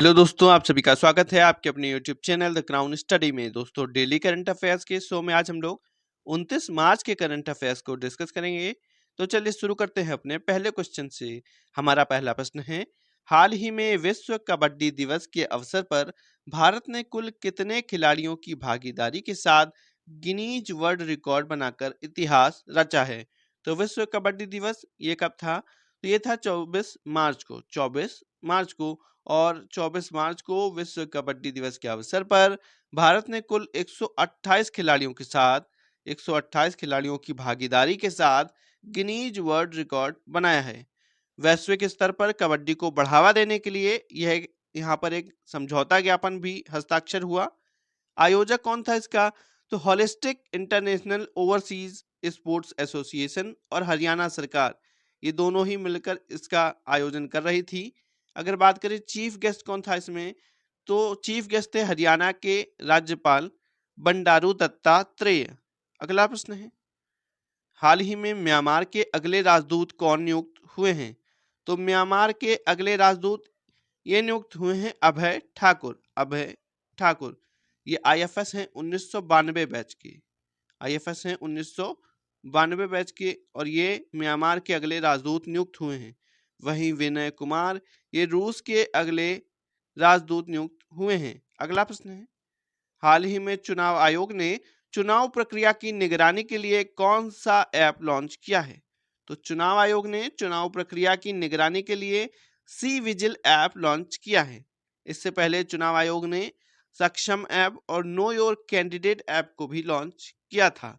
Hello दोस्तों, आप सभी का स्वागत है आपके अपने YouTube channel the crown study में। दोस्तों, डेली करंट अफेयर्स के शो में आज हम लोग 29 मार्च के करंट अफेयर्स को डिस्कस करेंगे। तो चलिए शुरू करते हैं अपने पहले क्वेश्चन से। हमारा पहला प्रश्न है, हाल ही में विश्व कबड्डी दिवस के अवसर पर भारत ने कुल कितने खिलाड़ियों की भागीदारी के साथ गिनीज वर्ल्ड रिकॉर्ड बनाकर इतिहास रचा है? तो विश्व कबड्डी दिवस ये कब था? तो ये था 24 मार्च को और 24 मार्च को विश्व कबड्डी दिवस के अवसर पर भारत ने कुल 128 खिलाड़ियों के साथ 128 खिलाड़ियों की भागीदारी के साथ गिनीज वर्ल्ड रिकॉर्ड बनाया है। वैश्विक स्तर पर कबड्डी को बढ़ावा देने के लिए यह यहाँ पर एक समझौता ज्ञापन भी हस्ताक्षर हुआ। आयोजक कौन था इसका? तो holistic international overseas sports association और हरियाणा सरकार, ये दोनों ही मिलकर इसका आयोजन कर रही थी। अगर बात करें चीफ गेस्ट कौन था इसमें, तो चीफ गेस्ट थे हरियाणा के राज्यपाल बंडारू दत्तात्रेय। अगला प्रश्न है, हाल ही में म्यांमार के अगले राजदूत कौन नियुक्त हुए हैं? तो म्यांमार के अगले राजदूत ये नियुक्त हुए हैं अभय ठाकुर। अभय ठाकुर ये आईएफएस हैं 1992 बैच के। आईएफएस हैं 1992 बैच के और ये म्यांमार के अगले राजदूत नियुक्त हुए हैं। वहीं विनय कुमार ये रूस के अगले राजदूत नियुक्त हुए हैं। अगला प्रश्न है, हाल ही में चुनाव आयोग ने चुनाव प्रक्रिया की निगरानी के लिए कौन सा ऐप लॉन्च किया है? तो चुनाव आयोग ने चुनाव प्रक्रिया की निगरानी के लिए सी विजिल ऐप लॉन्च किया है। इससे पहले चुनाव आयोग ने सक्षम ऐप और नो योर कैंडिडेट ऐप को भी लॉन्च किया था।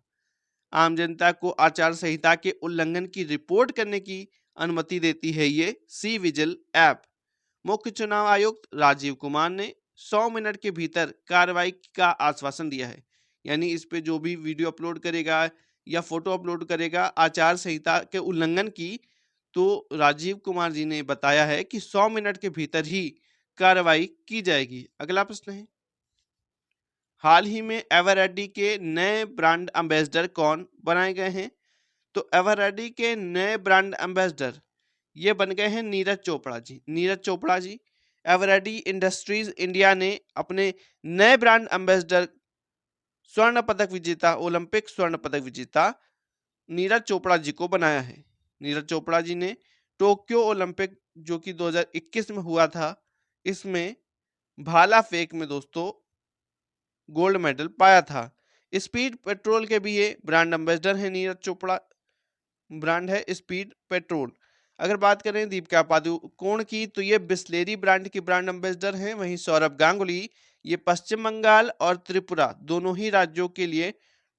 आम जनता को आचार संहिता के उल्लंघन की रिपोर्ट करने की अनुमति देती है ये सी विजिल ऐप। मुख्य चुनाव आयुक्त राजीव कुमार ने 100 मिनट के भीतर कार्रवाई का आश्वासन दिया है। यानी इस पे जो भी वीडियो अपलोड करेगा या फोटो अपलोड करेगा आचार संहिता के उल्लंघन की, तो राजीव कुमार जी ने बताया है कि 100 मिनट के भीतर ही कार्रवाई की जाएगी। अगला प्रश्न है, हाल ही में एवरेडी के नए ब्रांड एम्बेसडर कौन बनाए गए हैं? तो एवरेडी के नए ब्रांड एम्बेसडर ये बन गए हैं Neeraj Chopra ji. Neeraj Chopra ji, Eveready industries India ने अपने नए ब्रांड एम्बेसडर स्वर्ण पदक विजेता, ओलंपिक स्वर्ण पदक विजेता नीरज चोपड़ा जी को बनाया है। नीरज चोपड़ा जी ने टोक्यो ओलंपिक जो कि 2021 में हुआ था, इसमें भाला फेंक में दोस्तों गोल्ड मेडल पाया था। स्पीड पेट्रोल के भी ये ब्रांड एम्बेसडर हैं नीरज चोपड़ा। ब्रांड है स्पीड पेट्रोल। अगर बात करें दीपिका पादुकोण की, तो ये बिस्लेरी ब्रांड की ब्रांड एम्बेसडर हैं। वहीं सौरभ गांगुली ये पश्चिम बंगाल और त्रिपुरा दोनों ही राज्यों के लिए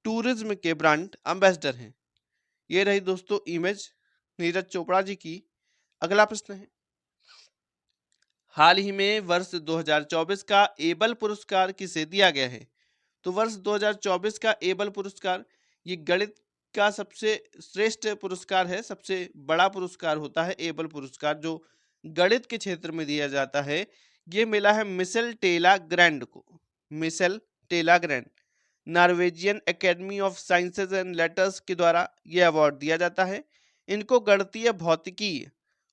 टूरिज्म के ब्रांड एम्बेसडर हैं। ये रही दोस्तों इमेज नीरज चोपड़ा जी की। अगला प्रश्न है, हाल ही में वर्ष 2024 का एबल पुरस्कार किसे दिया गया है? तो वर्ष 2024 का एबल पुरस्कार ये गणित का सबसे श्रेष्ठ पुरस्कार है। सबसे बड़ा पुरस्कार होता है एबल पुरस्कार, जो गणित के क्षेत्र में दिया जाता है। ये मिला है मिशेल टेला ग्रैंड को। Michel Talagrand, Norwegian Academy of Sciences and Letters के द्वारा यह अवार्ड दिया जाता है। इनको गणितीय भौतिकी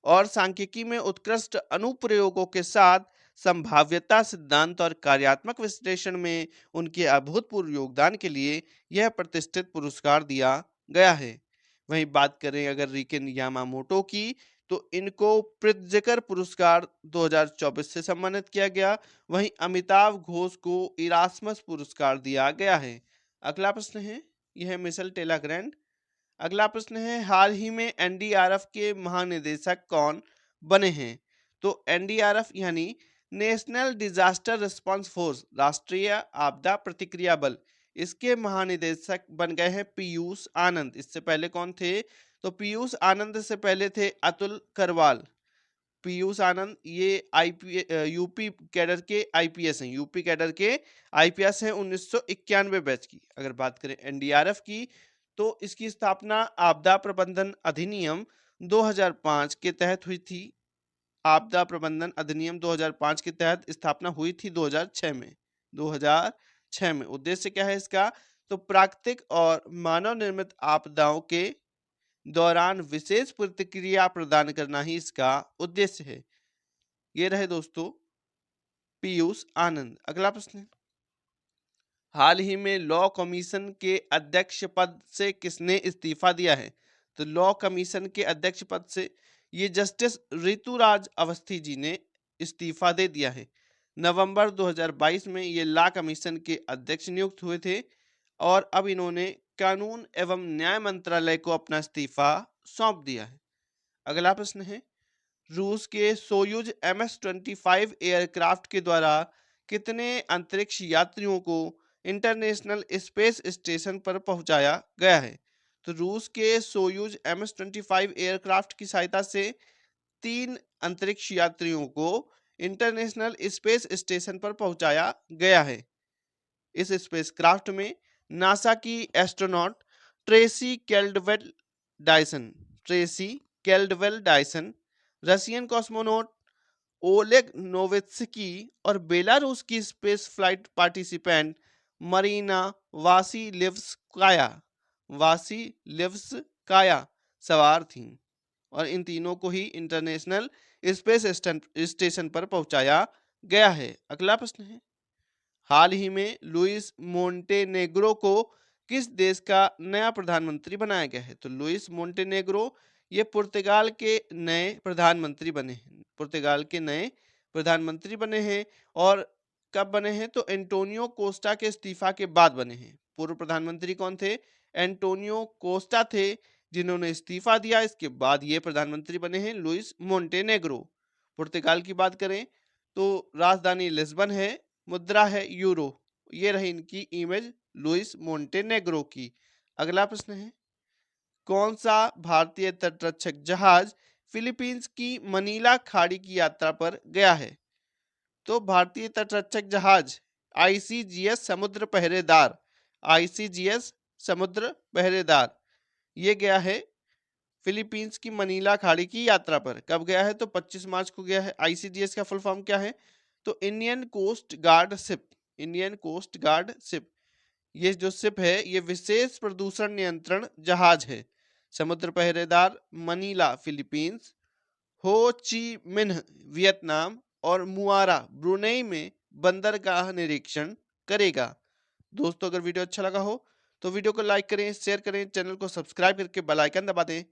और सांख्यिकी में उत्कृष्ट अनुप्रयोगों के साथ संभाव्यता सिद्धांत और कार्यात्मक विश्लेषण में उनके अभूतपूर्व योगदान के लिए यह प्रतिष्ठित पुरस्कार दिया गया है। वहीं बात करें अगर रिकेन यामामोटो की, तो इनको प्रित्जकर पुरस्कार 2024 से सम्मानित किया गया। वहीं अमिताभ घोष को इरास्मस पुरस्कार दिया गया है। अगला प्रश्न है, यह मिशेल टेला ग्रैंड। अगला प्रश्न है, हाल ही में एनडीआरएफ के महानिदेशक कौन बने हैं? तो एनडीआरएफ यानी नेशनल डिजास्टर रिस्पांस फोर्स, राष्ट्रीय आपदा प्रतिक्रिया बल, इसके महानिदेशक बन गए हैं पीयूष आनंद। इससे पहले कौन थे? तो पीयूष आनंद से पहले थे अतुल करवाल। पीयूष आनंद ये यूपी कैडर के आईपीएस हैं। यूपी कैडर के आईपीएस हैं 1991 बैच की। अगर बात करें एनडीआरएफ की, तो इसकी स्थापना आपदा प्रबंधन अधिनियम 2005 के तहत हुई थी। आपदा प्रबंधन अधिनियम 2005 के तहत स्थापना हुई थी 2006 में। 2006 में उद्देश्य क्या है इसका? तो प्राकृतिक और मानव निर्मित आपदाओं के दौरान विशेष प्रतिक्रिया प्रदान करना ही इसका उद्देश्य है। ये रहे दोस्तों पीयूष आनंद। अगला प्रश्न, हाल ही में लॉ कमीशन के अध्यक्ष पद से किसने इस्तीफा दिया है? तो लॉ कमीशन के अध्यक्ष पद से ये जस्टिस ऋतुराज अवस्थी जी ने इस्तीफा दे दिया है। नवंबर 2022 में ये लॉ कमीशन के अध्यक्ष नियुक्त हुए थे और अब इन्होंने कानून एवं न्याय मंत्रालय को अपना इस्तीफा सौंप दिया है। अगला प्रश्न है, रूस के सोयूज MS-25 एयरक्राफ्ट के द्वारा कितने अंतरिक्ष यात्रियों को इंटरनेशनल स्पेस स्टेशन पर पहुंचाया गया है? तो रूस के सोयूज MS-25 एयरक्राफ्ट की सहायता से 3 अंतरिक्ष यात्रियों को इंटरनेशनल स्पेस स्टेशन पर पहुंचाया गया है। इस स्पेसक्राफ्ट में नासा की astronaut Tracy Caldwell Dyson, Russian cosmonaut Oleg Novitsky और बेलारूस की स्पेस फ्लाइट पार्टिसिपेंट मरीना वासिलिव्स्काया सवार थीं और इन तीनों को ही इंटरनेशनल स्पेस स्टेशन पर पहुंचाया गया है। अगला प्रश्न है, हाल ही में लुइस मोंटेनेग्रो को किस देश का नया प्रधानमंत्री बनाया गया है? तो लुइस मोंटेनेग्रो ये पुर्तगाल के नए प्रधानमंत्री बने हैं। पुर्तगाल के नए प्रधानमंत्री बने हैं और कब बने हैं? तो एंटोनियो कोस्टा के इस्तीफा के बाद बने हैं। पूर्व प्रधानमंत्री कौन थे? एंटोनियो कोस्टा थे, जिन्होंने इस्तीफा दिया, इसके बाद ये प्रधानमंत्री बने हैं लुइस मोंटेनेग्रो। पुर्तगाल की बात करें तो राजधानी लिस्बन है, मुद्रा है यूरो। ये रही इनकी इमेज लुइस मोंटेनेग्रो की। अगला प्रश्न है, कौन सा भारतीय तटरक्षक जहाज फिलीपींस की मनीला खाड़ी की यात्रा पर गया है? तो भारतीय तटरक्षक जहाज आईसीजीएस समुद्र पहरेदार ये गया है फिलीपींस की मनीला खाड़ी की यात्रा पर। कब गया है? तो 25 मार्च को गया है। आईसीजीएस का फुल फॉर्म क्या है? तो इंडियन कोस्ट गार्ड शिप। ये जो शिप है ये विशेष प्रदूषण नियंत्रण जहाज है। समुद्र पहरेदार मनीला फिलीपींस, हो ची मिन्ह वियतनाम और मुआरा ब्रुनेई में बंदरगाह निरीक्षण करेगा। दोस्तों, अगर वीडियो अच्छा लगा हो तो वीडियो को लाइक करें, शेयर करें, चैनल को सब्सक्राइब करके बेल आइकन दबा दें